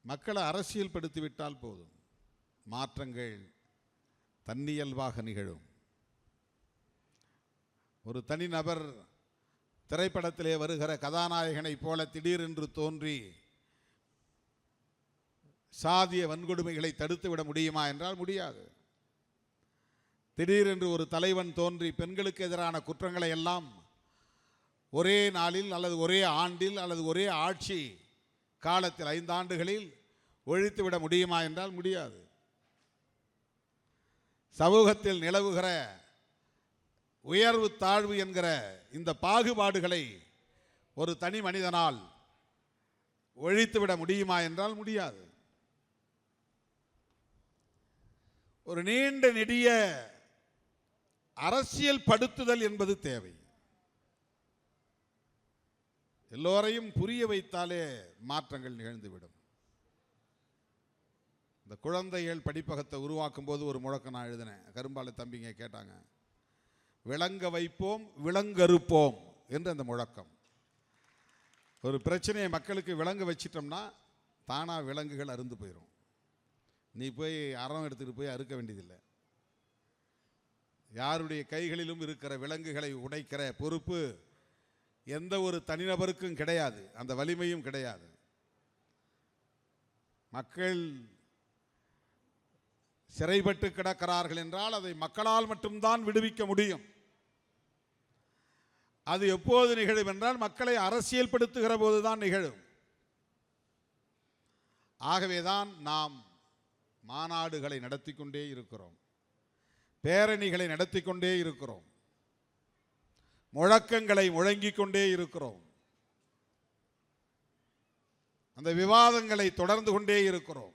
மக்களை அரசியல் படுத்திவிட்டால் போதும், மாற்றங்கள் தன்னியல்பாக நிகழும். ஒரு தனிநபர் திரைப்படத்திலே வருகிற கதாநாயகனை போல திடீரென்று தோன்றி சாதிய வன்கொடுமைகளை தடுத்துவிட முடியுமா என்றால் முடியாது. திடீரென்று ஒரு தலைவன் தோன்றி பெண்களுக்கு எதிரான குற்றங்களை எல்லாம் ஒரே நாளில் அல்லது ஒரே ஆண்டில் அல்லது ஒரே ஆட்சி காலத்தில் 5 ஆண்டுகளில் ஒழித்துவிட முடியுமா என்றால் முடியாது. சமூகத்தில் நிலவுகிற உயர்வு தாழ்வு என்கிற இந்த பாகுபாடுகளை ஒரு தனி மனிதனால் ஒழித்துவிட முடியுமா என்றால் முடியாது. ஒரு நீண்ட நெடிய அரசியல் படுத்துதல் என்பது தேவை. எல்லோரையும் புரிய வைத்தாலே மாற்றங்கள் நிகழ்ந்துவிடும். இந்த குழந்தைகள் படிப்பகத்தை உருவாக்கும் போது ஒரு முழக்கம் நான் எழுதினேன். கரும்பாலை தம்பிங்க கேட்டாங்க, விளங்க வைப்போம் விளங்கறுப்போம் என்று அந்த முழக்கம். ஒரு பிரச்சனையை மக்களுக்கு விளங்க வச்சிட்டோம்னா தானாக விலங்குகள் அருந்து போயிடும். நீ போய் அறம் எடுத்துகிட்டு போய் அறுக்க வேண்டியதில்லை. யாருடைய கைகளிலும் இருக்கிற விலங்குகளை உடைக்கிற பொறுப்பு எந்த ஒரு தனிநபருக்கும் கிடையாது, அந்த வலிமையும் கிடையாது. மக்கள் சிறைப்பட்டு கிடக்கிறார்கள் என்றால் அதை மக்களால் மட்டும்தான் விடுவிக்க முடியும். அது எப்போது நிகழும் என்றால் மக்களை அரசியல் படுத்துகிற போதுதான் நிகழும். ஆகவேதான் நாம் மாநாடுகளை நடத்தி கொண்டே இருக்கிறோம், பேரணிகளை நடத்தி கொண்டே இருக்கிறோம், முழக்கங்களை முழங்கிக் கொண்டே இருக்கிறோம், அந்த விவாதங்களை தொடர்ந்து கொண்டே இருக்கிறோம்.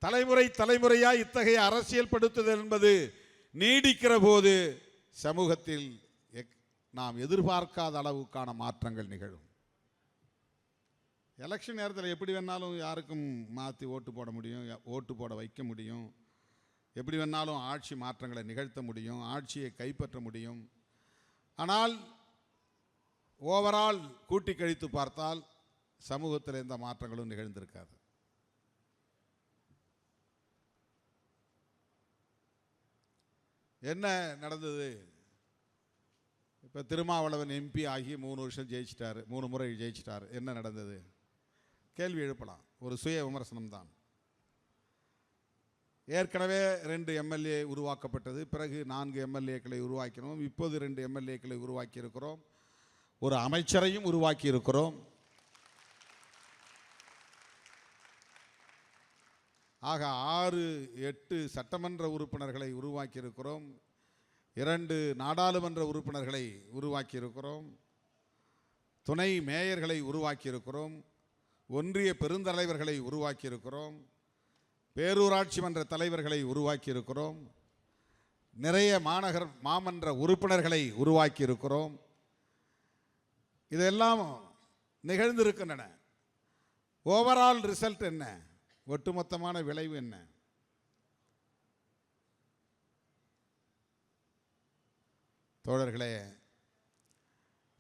தலைமுறை தலைமுறையாய் இத்தகைய அரசியல் படுத்துதல் என்பது நீடிக்கிற போது சமூகத்தில் நாம் எதிர்பார்க்காத அளவுக்கான மாற்றங்கள் நிகழும். எலெக்ஷன் நேரத்தில் எப்படி வேணாலும் யாருக்கும் மாற்றி ஓட்டு போட முடியும், ஓட்டு போட வைக்க முடியும், எப்படி வேணாலும் ஆட்சி மாற்றங்களை நிகழ்த்த முடியும், ஆட்சியை கைப்பற்ற முடியும். ஆனால் ஓவரால் கூட்டி கழித்து பார்த்தால் சமூகத்தில் எந்த மாற்றங்களும் நிகழ்ந்திருக்காது. என்ன நடந்தது? இப்போ திருமாவளவன் எம்பி ஆகி 3 வருஷம் ஜெயிச்சிட்டாரு, 3 முறை ஜெயிச்சிட்டார். என்ன நடந்தது? கேள்வி எழுப்பலாம். ஒரு சுய விமர்சனம் தான். ஏற்கனவே 2 எம்எல்ஏ உருவாக்கப்பட்டது, பிறகு 4 எம்எல்ஏக்களை உருவாக்கினோம், இப்போது 2 எம்எல்ஏக்களை உருவாக்கி இருக்கிறோம், ஒரு அமைச்சரையும் உருவாக்கி இருக்கிறோம். ஆக 6-8 சட்டமன்ற உறுப்பினர்களை உருவாக்கி இருக்கிறோம், 2 நாடாளுமன்ற உறுப்பினர்களை உருவாக்கி இருக்கிறோம், துணை மேயர்களை உருவாக்கி இருக்கிறோம், ஒன்றிய பெருந்தலைவர்களை உருவாக்கி இருக்கிறோம், பேரூராட்சி மன்ற தலைவர்களை உருவாக்கி இருக்கிறோம், நிறைய மாமன்ற உறுப்பினர்களை உருவாக்கி இருக்கிறோம். இதெல்லாம் நிகழ்ந்திருக்கின்றன. ஓவரால் ரிசல்ட் என்ன? ஒட்டுமொத்தமான விளைவு என்ன? தோழர்களே,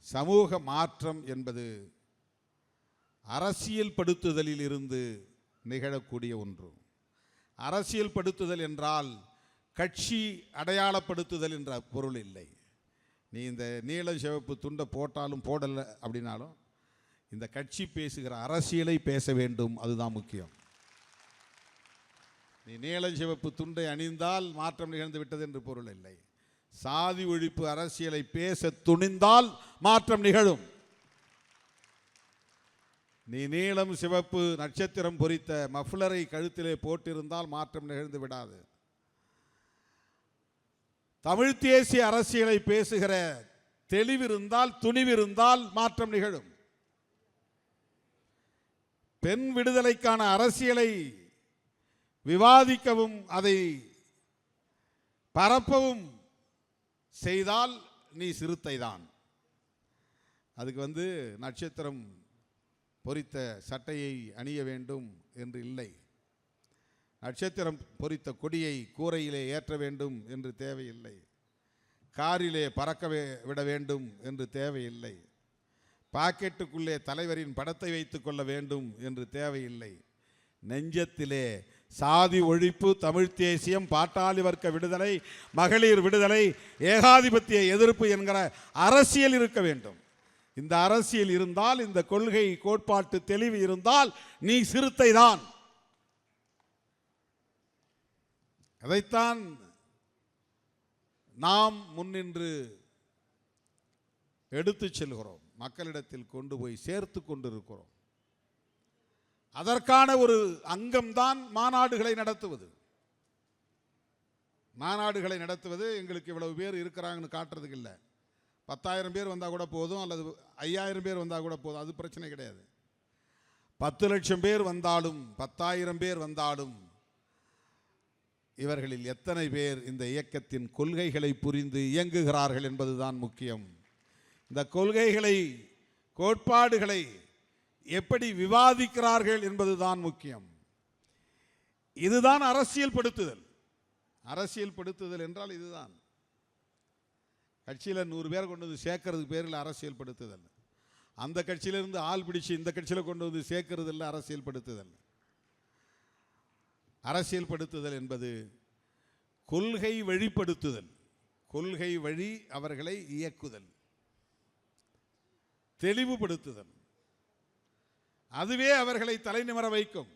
சமூக மாற்றம் என்பது அரசியல் படுத்துதலில் இருந்து நிகழக்கூடிய ஒன்று. அரசியல் படுத்துதல் என்றால் கட்சி அடையாளப்படுத்துதல் என்ற பொருள் இல்லை. நீ இந்த நீல சிவப்பு துண்டை போட்டாலும் போடலை அப்படின்னாலும் இந்த கட்சி பேசுகிற அரசியலை பேச வேண்டும், அதுதான் முக்கியம். நீ நீல சிவப்பு துண்டை அணிந்தால் மாற்றம் நிகழ்ந்து விட்டது என்று பொருள் இல்லை. சாதி ஒழிப்பு அரசியலை பேச துணிந்தால் மாற்றம் நிகழும். நீ நீலம் சிவப்பு நட்சத்திரம் பொறித்த மஃப்ளரை கழுத்திலே போட்டிருந்தால் மாற்றம் நிகழ்ந்து விடாது. தமிழ் தேசிய அரசியலை பேசுகிற தெளிவிருந்தால், துணிவிருந்தால் மாற்றம் நிகழும். பெண் விடுதலைக்கான அரசியலை விவாதிக்கவும் அதை பரப்பவும் செய்தால் நீ சிறுத்தை தான். அதுக்கு நட்சத்திரம் பொறித்த சட்டையை அணிய வேண்டும் என்று இல்லை, நட்சத்திரம் பொறித்த கொடியை கூரையிலே ஏற்ற வேண்டும் என்று தேவையில்லை. காரிலே பறக்கவே விட வேண்டும் என்று தேவையில்லை. பாக்கெட்டுக்குள்ளே தலைவரின் படத்தை வைத்துக் கொள்ள வேண்டும் என்று தேவையில்லை. நெஞ்சத்திலே சாதி ஒழிப்பு, தமிழ் தேசியம், பாட்டாளி வர்க்க விடுதலை, மகளிர் விடுதலை, ஏகாதிபத்திய எதிர்ப்பு என்கிற அரசியல் இருக்க வேண்டும். இந்த அரசியல் இருந்தால், இந்த கொள்கை கோட்பாட்டு தெளிவு இருந்தால் நீ சிறுத்தை தான். அதைத்தான் நாம் முன்னின்று எடுத்துச் செல்கிறோம், மக்களிடத்தில் கொண்டு போய் சேர்த்து கொண்டிருக்கிறோம். அதற்கான ஒரு அங்கம்தான் மாநாடுகளை நடத்துவது. மாநாடுகளை நடத்துவது எங்களுக்கு இவ்வளவு பேர் இருக்கிறாங்கன்னு காட்டுறதுக்கு இல்லை. 10,000 பேர் வந்தால் கூட போதும், அல்லது 5,000 பேர் வந்தால் கூட போதும், அது பிரச்சனை கிடையாது. 10 லட்சம் பேர் வந்தாலும் 10,000 பேர் வந்தாலும் இவர்களில் எத்தனை பேர் இந்த இயக்கத்தின் கொள்கைகளை புரிந்து இயங்குகிறார்கள் என்பதுதான் முக்கியம். இந்த கொள்கைகளை, கோட்பாடுகளை எப்படி விவாதிக்கிறார்கள் என்பதுதான் முக்கியம். இதுதான் அரசியல் படுத்துதல். அரசியல் படுத்துதல் என்றால் இதுதான். கட்சியில் 100 பேர் கொண்டு வந்து சேர்க்கறதுக்கு பேரில் அரசியல் படுத்துதல். அந்த கட்சியிலிருந்து ஆள் பிடிச்சு இந்த கட்சியில் கொண்டு வந்து சேர்க்கறது இல்லை அரசியல் படுத்துதல். அரசியல் படுத்துதல் என்பது கொள்கை வழிப்படுத்துதல், கொள்கை வழி அவர்களை இயக்குதல், தெளிவுபடுத்துதல். அதுவே அவர்களை தலைநிமிர வைக்கும்.